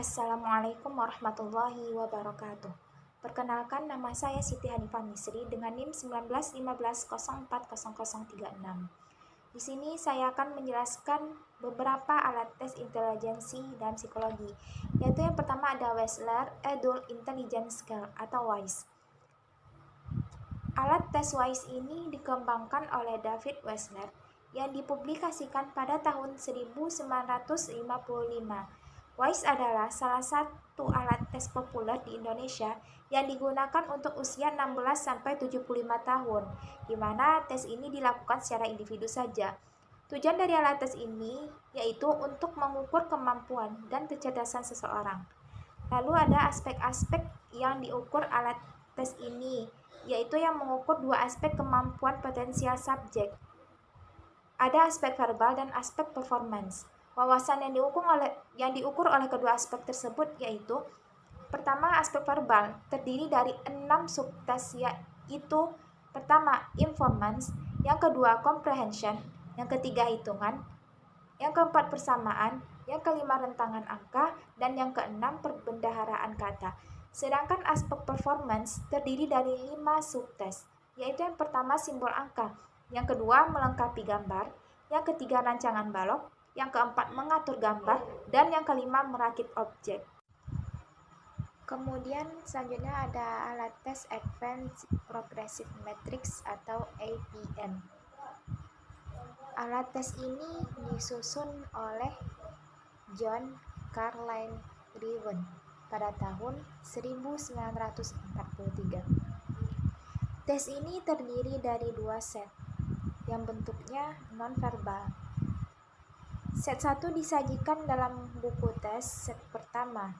Assalamualaikum warahmatullahi wabarakatuh. Perkenalkan, nama saya Siti Hanifah Misri dengan NIM 1915040036. Di sini saya akan menjelaskan beberapa alat tes intelijensi dan psikologi, yaitu yang pertama ada Wechsler Adult Intelligence Scale atau WISE. Alat tes WISE ini dikembangkan oleh David Wechsler yang dipublikasikan pada tahun 1955. WISE adalah salah satu alat tes populer di Indonesia yang digunakan untuk usia 16-75 tahun, di mana tes ini dilakukan secara individu saja. Tujuan dari alat tes ini yaitu untuk mengukur kemampuan dan kecerdasan seseorang. Lalu ada aspek-aspek yang diukur alat tes ini, yaitu yang mengukur dua aspek kemampuan potensial subjek. Ada aspek verbal dan aspek performance. Wawasan yang diukur oleh kedua aspek tersebut yaitu pertama, aspek verbal terdiri dari 6 subtes, yaitu pertama informance, yang kedua comprehension, yang ketiga hitungan, yang keempat persamaan, yang kelima rentangan angka, dan yang keenam perbendaharaan kata. Sedangkan aspek performance terdiri dari 5 subtes, yaitu yang pertama simbol angka, yang kedua melengkapi gambar, yang ketiga rancangan balok, yang keempat mengatur gambar, dan yang kelima merakit objek. Kemudian selanjutnya ada alat tes Advanced Progressive Matrix atau APM. Alat tes ini disusun oleh John Carlyle Riven pada tahun 1943. Tes ini terdiri dari 2 set yang bentuknya nonverbal. Set 1 disajikan dalam buku tes set pertama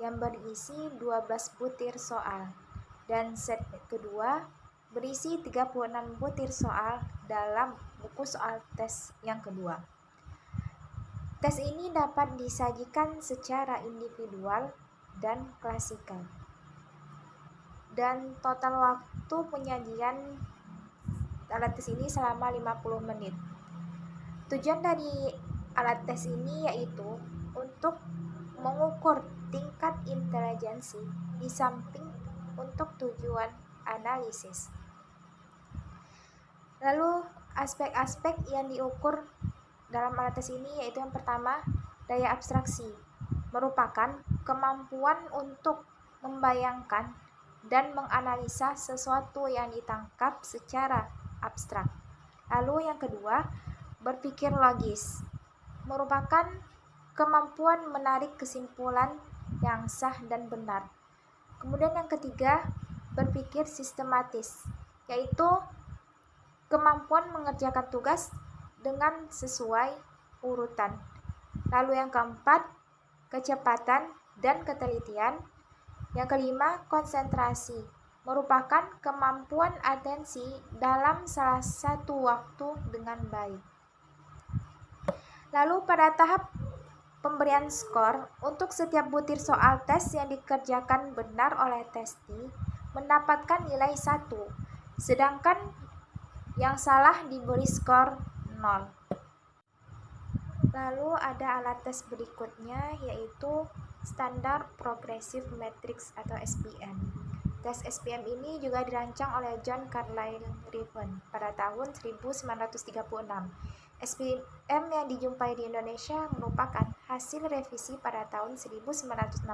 yang berisi 12 butir soal, dan set kedua berisi 36 butir soal dalam buku soal tes yang kedua. Tes ini dapat disajikan secara individual dan klasikal. Dan total waktu penyajian alat tes ini selama 50 menit. Tujuan dari alat tes ini yaitu untuk mengukur tingkat intelijensi di samping untuk tujuan analisis. Lalu aspek-aspek yang diukur dalam alat tes ini yaitu yang pertama, daya abstraksi, merupakan kemampuan untuk membayangkan dan menganalisa sesuatu yang ditangkap secara abstrak. Lalu yang kedua, berpikir logis, merupakan kemampuan menarik kesimpulan yang sah dan benar. Kemudian yang ketiga, berpikir sistematis, yaitu kemampuan mengerjakan tugas dengan sesuai urutan. Lalu yang keempat, kecepatan dan ketelitian. Yang kelima, konsentrasi, merupakan kemampuan atensi dalam salah satu waktu dengan baik. Lalu pada tahap pemberian skor, untuk setiap butir soal tes yang dikerjakan benar oleh testi mendapatkan nilai 1, sedangkan yang salah diberi skor 0. Lalu ada alat tes berikutnya yaitu Standard Progressive Matrix atau SPM. Tes SPM ini juga dirancang oleh John Carlyle Riven pada tahun 1936. SPM yang dijumpai di Indonesia merupakan hasil revisi pada tahun 1960.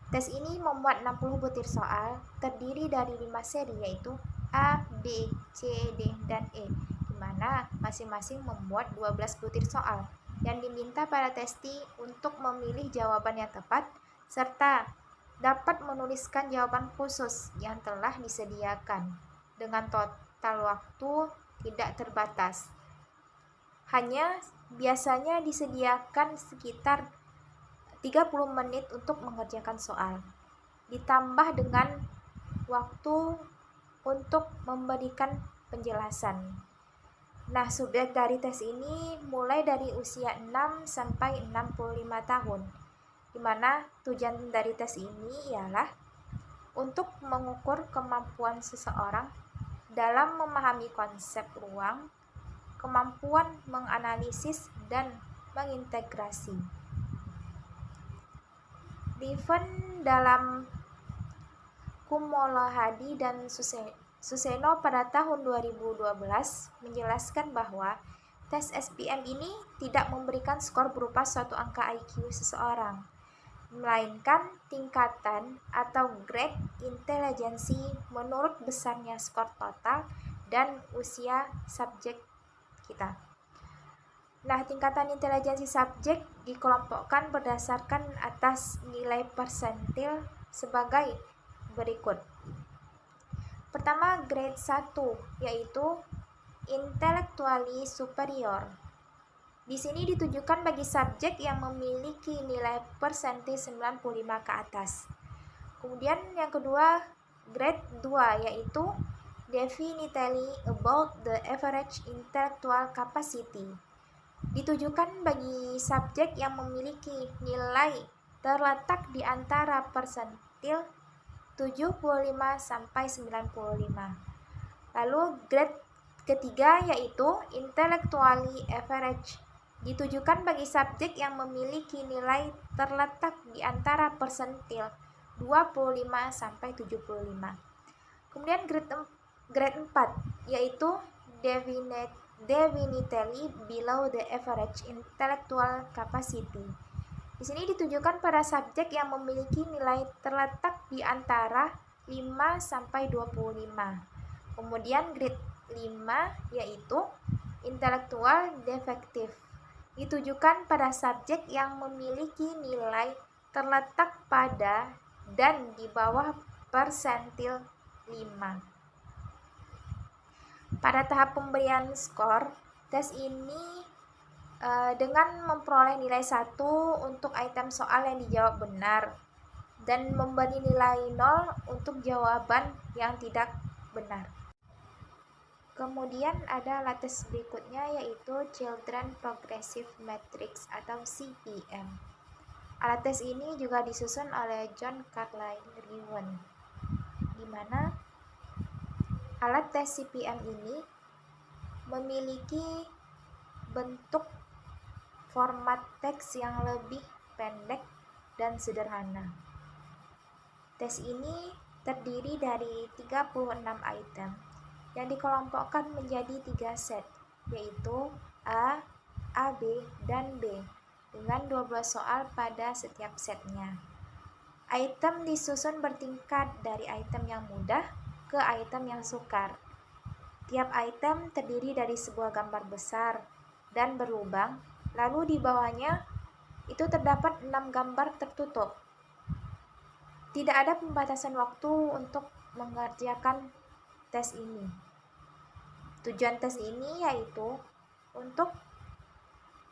Tes ini memuat 60 butir soal, terdiri dari 5 seri yaitu A, B, C, D, dan E, di mana masing-masing memuat 12 butir soal yang diminta pada testi untuk memilih jawaban yang tepat serta dapat menuliskan jawaban khusus yang telah disediakan dengan total waktu tidak terbatas. Hanya biasanya disediakan sekitar 30 menit untuk mengerjakan soal, ditambah dengan waktu untuk memberikan penjelasan. Nah, subjek dari tes ini mulai dari usia 6 sampai 65 tahun, di mana tujuan dari tes ini ialah untuk mengukur kemampuan seseorang dalam memahami konsep ruang, kemampuan menganalisis dan mengintegrasi. Riven dalam Kumolo-Hadi dan Suseno pada tahun 2012 menjelaskan bahwa tes SPM ini tidak memberikan skor berupa suatu angka IQ seseorang, melainkan tingkatan atau grade intelijensi menurut besarnya skor total dan usia subjek kita. Nah, tingkatan intelijensi subjek dikelompokkan berdasarkan atas nilai persentil sebagai berikut. Pertama, grade 1, yaitu intellectually superior. Di sini ditujukan bagi subjek yang memiliki nilai persentil 95 ke atas. Kemudian yang kedua, grade 2, yaitu definitely above the average intellectual capacity. Ditujukan bagi subjek yang memiliki nilai terletak di antara persentil 75 sampai 95. Lalu grade ketiga yaitu intellectually average. Ditujukan bagi subjek yang memiliki nilai terletak di antara persentil 25 sampai 75. Kemudian grade 4 yaitu definitely below the average intellectual capacity. Di sini ditujukan pada subjek yang memiliki nilai terletak di antara 5 sampai 25. Kemudian grade 5 yaitu intellectual defective. Ditujukan pada subjek yang memiliki nilai terletak pada dan di bawah persentil 5. Pada tahap pemberian skor, tes ini dengan memperoleh nilai 1 untuk item soal yang dijawab benar dan memberi nilai 0 untuk jawaban yang tidak benar. Kemudian ada alat tes berikutnya yaitu Children Progressive Matrix atau CPM. Alat tes ini juga disusun oleh John Carlyle Riven, di mana alat tes CPM ini memiliki bentuk format teks yang lebih pendek dan sederhana. Tes ini terdiri dari 36 item yang dikelompokkan menjadi 3 set, yaitu A, B, dan B, dengan 12 soal pada setiap setnya. Item disusun bertingkat dari item yang mudah ke item yang sukar. Tiap item terdiri dari sebuah gambar besar dan berlubang, lalu di bawahnya itu terdapat 6 gambar tertutup. Tidak ada pembatasan waktu untuk mengerjakan tes ini. Tujuan tes ini yaitu untuk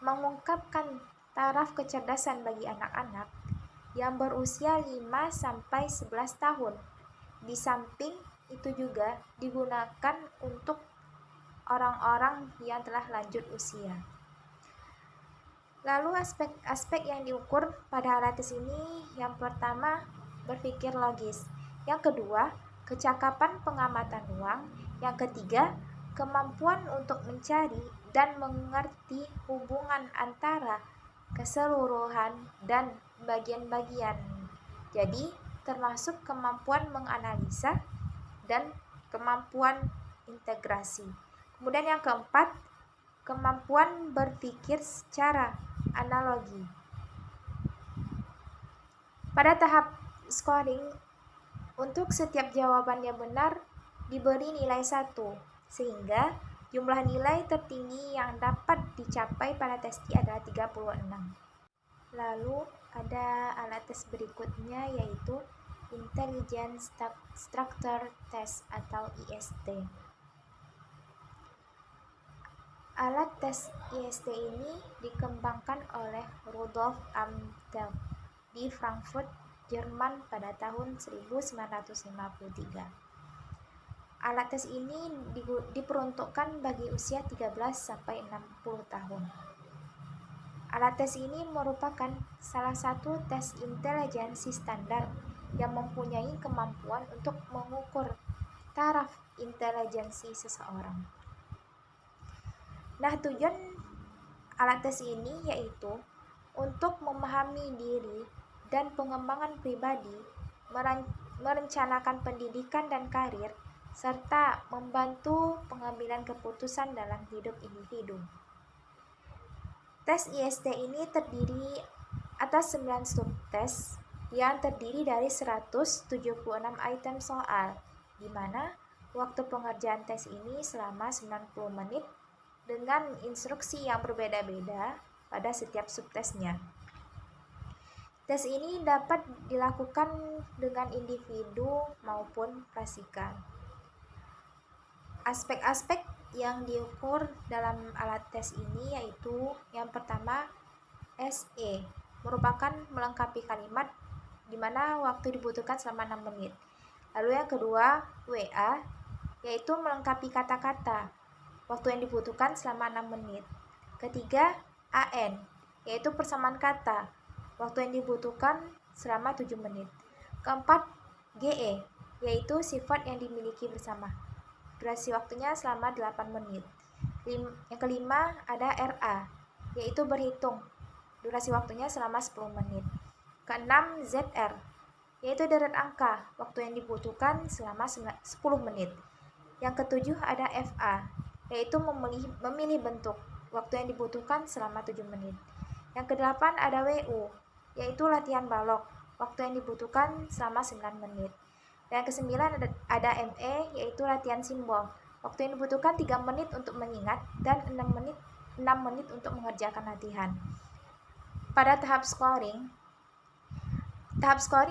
mengungkapkan taraf kecerdasan bagi anak-anak yang berusia 5-11 tahun. Di samping itu juga digunakan untuk orang-orang yang telah lanjut usia. Lalu aspek yang diukur pada alat tes ini, yang pertama berpikir logis, yang kedua kecakapan pengamatan ruang, yang ketiga kemampuan untuk mencari dan mengerti hubungan antara keseluruhan dan bagian-bagian. Jadi termasuk kemampuan menganalisa dan kemampuan integrasi. Kemudian yang keempat, kemampuan berpikir secara analogi. Pada tahap scoring, untuk setiap jawaban yang benar diberi nilai 1, sehingga jumlah nilai tertinggi yang dapat dicapai pada tes ini adalah 36. Lalu ada alat tes berikutnya yaitu Intelligence Structure Test atau IST. Alat tes IST ini dikembangkan oleh Rudolf Amthel di Frankfurt, Jerman pada tahun 1953. Alat tes ini diperuntukkan bagi usia 13-60 tahun. Alat tes ini merupakan salah satu tes intelijensi standar yang mempunyai kemampuan untuk mengukur taraf intelijensi seseorang. Nah, tujuan alat tes ini yaitu untuk memahami diri dan pengembangan pribadi, merencanakan pendidikan dan karir, serta membantu pengambilan keputusan dalam hidup individu. Tes IST ini terdiri atas 9 subtes yang terdiri dari 176 item soal, di mana waktu pengerjaan tes ini selama 90 menit dengan instruksi yang berbeda-beda pada setiap subtesnya. Tes ini dapat dilakukan dengan individu maupun prasikal. Aspek-aspek yang diukur dalam alat tes ini yaitu yang pertama SE, merupakan melengkapi kalimat di mana waktu dibutuhkan selama 6 menit. Lalu yang kedua WA, yaitu melengkapi kata-kata, waktu yang dibutuhkan selama 6 menit. Ketiga AN, yaitu persamaan kata, waktu yang dibutuhkan selama 7 menit. Keempat GE, yaitu sifat yang dimiliki bersama, durasi waktunya selama 8 menit. Yang kelima ada RA, yaitu berhitung, durasi waktunya selama 10 menit. Keenam ZR, yaitu deret angka, waktu yang dibutuhkan selama 10 menit. Yang ketujuh ada FA, yaitu memilih bentuk, waktu yang dibutuhkan selama 7 menit. Yang kedelapan ada WU, yaitu latihan balok, waktu yang dibutuhkan selama 9 menit. Dan kesembilan ada ME, yaitu latihan simbol, waktu yang dibutuhkan 3 menit untuk mengingat dan 6 menit untuk mengerjakan latihan. Pada tahap scoring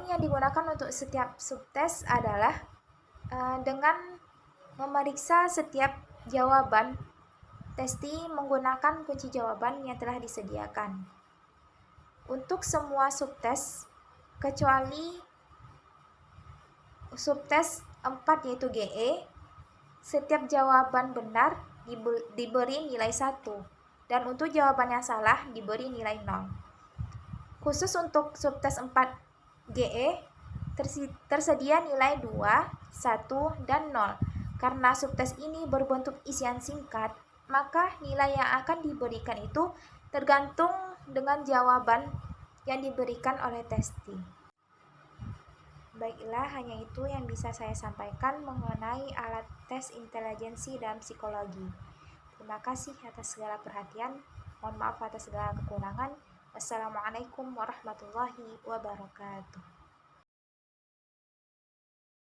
yang digunakan untuk setiap subtes adalah dengan memeriksa setiap jawaban testi menggunakan kunci jawaban yang telah disediakan. Untuk semua subtes kecuali subtes 4 yaitu GE, setiap jawaban benar diberi nilai 1 dan untuk jawaban yang salah diberi nilai 0. Khusus untuk subtes 4 GE tersedia nilai 2, 1, dan 0. Karena subtes ini berbentuk isian singkat, maka nilai yang akan diberikan itu tergantung dengan jawaban yang diberikan oleh testi. Baiklah, hanya itu yang bisa saya sampaikan mengenai alat tes intelijensi dalam psikologi. Terima kasih atas segala perhatian. Mohon maaf atas segala kekurangan. Wassalamualaikum warahmatullahi wabarakatuh.